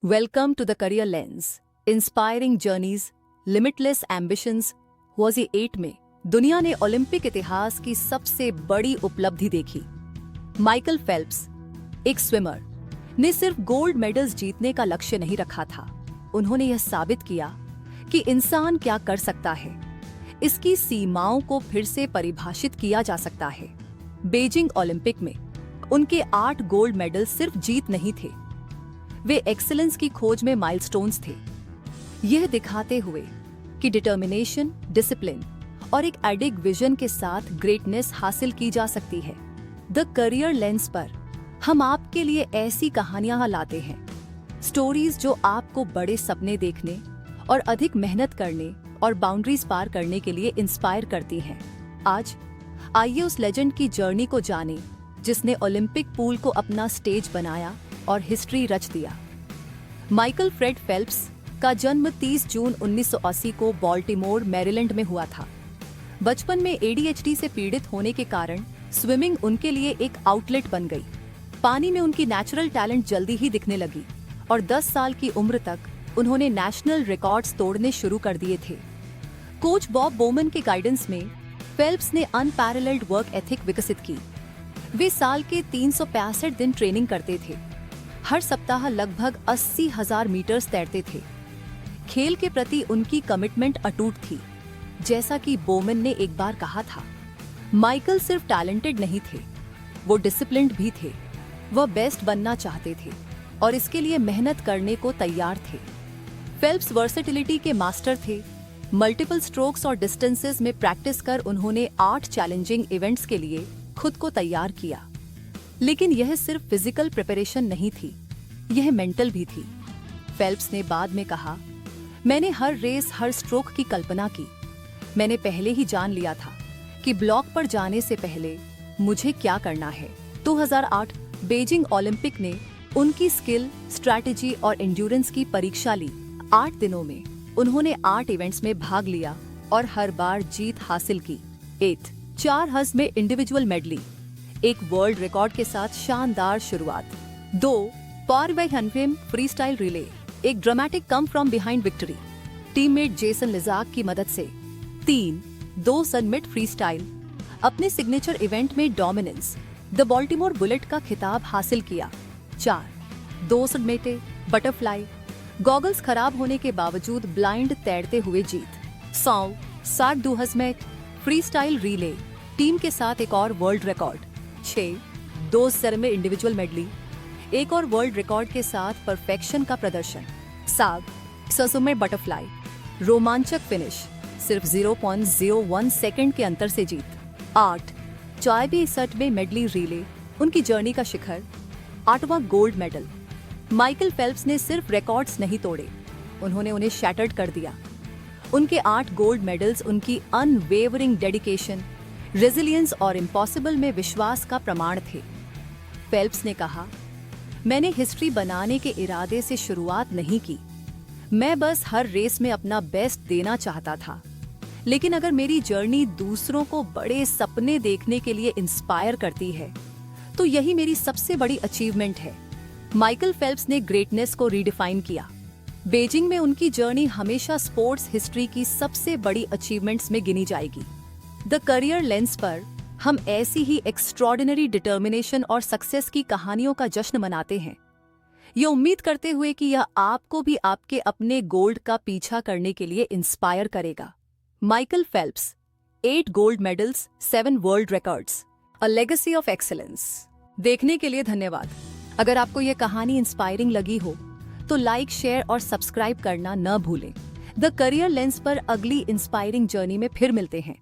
Welcome to the Career Lens, Inspiring Journeys, Limitless Ambitions। वॉज़ी 8 में दुनिया ने ओलंपिक इतिहास की सबसे बड़ी उपलब्धि देखी। माइकल फेल्प्स, एक स्विमर, ने सिर्फ गोल्ड मेडल्स जीतने का लक्ष्य नहीं रखा था। उन्होंने यह साबित किया कि इंसान क्या कर सकता है, इसकी सीमाओं को फिर से परिभाषित किया जा सकता है। बीजिंग ओलंपिक में उनके 8 गोल्ड मेडल सिर्फ जीत नहीं थे, वे एक्सीलेंस की खोज में माइलस्टोन्स थे। यह दिखाते हुए कि डिटर्मिनेशन, डिसिप्लिन और एक एडिग विजन के साथ ग्रेटनेस हासिल की जा सकती है। द करियर लेंस पर हम आपके लिए ऐसी कहानियां लाते हैं, स्टोरीज जो आपको बड़े सपने देखने और अधिक मेहनत करने और बाउंड्रीज पार करने के लिए इंस्पायर करती हैं। आज आइए उस लेजेंड की जर्नी को जानें जिसने ओलंपिक पूल को अपना स्टेज बनाया और हिस्ट्री रच दिया। माइकल फ्रेड फेल्प्स का जन्म 30 जून 1980 को बाल्टीमोर, मैरीलैंड में हुआ था। बचपन में ADHD से पीड़ित होने के कारण स्विमिंग उनके लिए एक आउटलेट बन गई। पानी में उनकी नेचुरल टैलेंट जल्दी ही दिखने लगी और 10 साल की उम्र तक उन्होंने नेशनल रिकॉर्ड्स तोड़ने शुरू कर दिए थे। कोच बॉब बोमन के गाइडेंस में फेल्प्स ने अनपैरेलल्ड वर्क एथिक विकसित की। वे साल के 365 दिन ट्रेनिंग करते थे, हर सप्ताह लगभग 80,000 मीटर्स तैरते थे। खेल के प्रति उनकी कमिटमेंट अटूट थी। जैसा कि बोमन ने एक बार कहा था, माइकल सिर्फ टैलेंटेड नहीं थे, वो डिसिप्लिन्ड भी थे। वह बेस्ट बनना चाहते थे और इसके लिए मेहनत करने को तैयार थे। फेल्प्स वर्सेटिलिटी के मास्टर थे। मल्टीपल स्ट्रोक्स और डिस्टेंसेस में प्रैक्टिस कर उन्होंने 8 चैलेंजिंग इवेंट्स के लिए खुद को तैयार किया। लेकिन यह सिर्फ फिजिकल प्रिपरेशन नहीं थी, यह मेंटल भी थी। फेल्प्स ने बाद में कहा, मैंने हर रेस, हर स्ट्रोक की कल्पना की। मैंने पहले ही जान लिया था कि ब्लॉक पर जाने से पहले मुझे क्या करना है। 2008 बीजिंग ओलंपिक ने उनकी स्किल, स्ट्रैटेजी और एंड्योरेंस की परीक्षा ली। 8 दिनों में उन्होंने 8 इवेंट्स में भाग लिया और हर बार जीत हासिल की। 4 हज़ में इंडिविजुअल मेडली, एक वर्ल्ड रिकॉर्ड के साथ शानदार शुरुआत। 2 पार बाय 100 फ्रीस्टाइल रिले, एक dramatic come from behind victory, teammate Jason Lezak की मदद से। 3 2 सनमिट फ्रीस्टाइल, अपने सिग्नेचर इवेंट में डोमिनेंस, द बाल्टीमोर बुलेट का खिताब हासिल किया। 4 2 सनमिटे बटरफ्लाई, गॉगल्स खराब होने के बावजूद ब्लाइंड तैरते हुए जीत। 7 2 हज़ में फ्रीस्टाइल रिले, टीम के साथ एक और वर्ल्ड रिकॉर्ड। 6 2 सर में इंडिविजुअल मेडली, एक और वर्ल्ड रिकॉर्ड के साथ परफेक्शन का प्रदर्शन। 7 में बटरफ्लाई, रोमांचक फिनिश, सिर्फ 0.01 सेकंड के अंतर से जीत। 8 चायबी सट में मेडली रिले, उनकी जर्नी का शिखर, 8वां गोल्ड मेडल। माइकल फेल्प्स ने सिर्फ रिकॉर्ड्स नहीं तोड़े, उन्होंने उन्हें शैटर्ड कर दिया। उनके 8 गोल्ड मेडल्स उनकी अनवेवरिंग डेडिकेशन, रेजिलियंस और इम्पॉसिबल में विश्वास का प्रमाण थे। फेल्प्स ने कहा, मैंने हिस्ट्री बनाने के इरादे से शुरुआत नहीं की, मैं बस हर रेस में अपना बेस्ट देना चाहता था। लेकिन अगर मेरी जर्नी दूसरों को बड़े सपने देखने के लिए इंस्पायर करती है, तो यही मेरी सबसे बड़ी अचीवमेंट है। माइकल फेल्प्स ने ग्रेटनेस को रीडिफाइन किया। बीजिंग में उनकी जर्नी हमेशा स्पोर्ट्स हिस्ट्री की सबसे बड़ी अचीवमेंट्स में गिनी जाएगी। द करियर लेंस पर हम ऐसी ही एक्स्ट्रॉर्डिनरी डिटर्मिनेशन और सक्सेस की कहानियों का जश्न मनाते हैं, ये उम्मीद करते हुए कि यह आपको भी आपके अपने गोल्ड का पीछा करने के लिए इंस्पायर करेगा। Michael Phelps, 8 gold medals, 7 world records, a legacy of excellence. देखने के लिए धन्यवाद। अगर आपको यह कहानी इंस्पायरिंग लगी हो तो लाइक, शेयर और सब्सक्राइब करना न भूलें। द करियर लेंस पर अगली इंस्पायरिंग जर्नी में फिर मिलते हैं।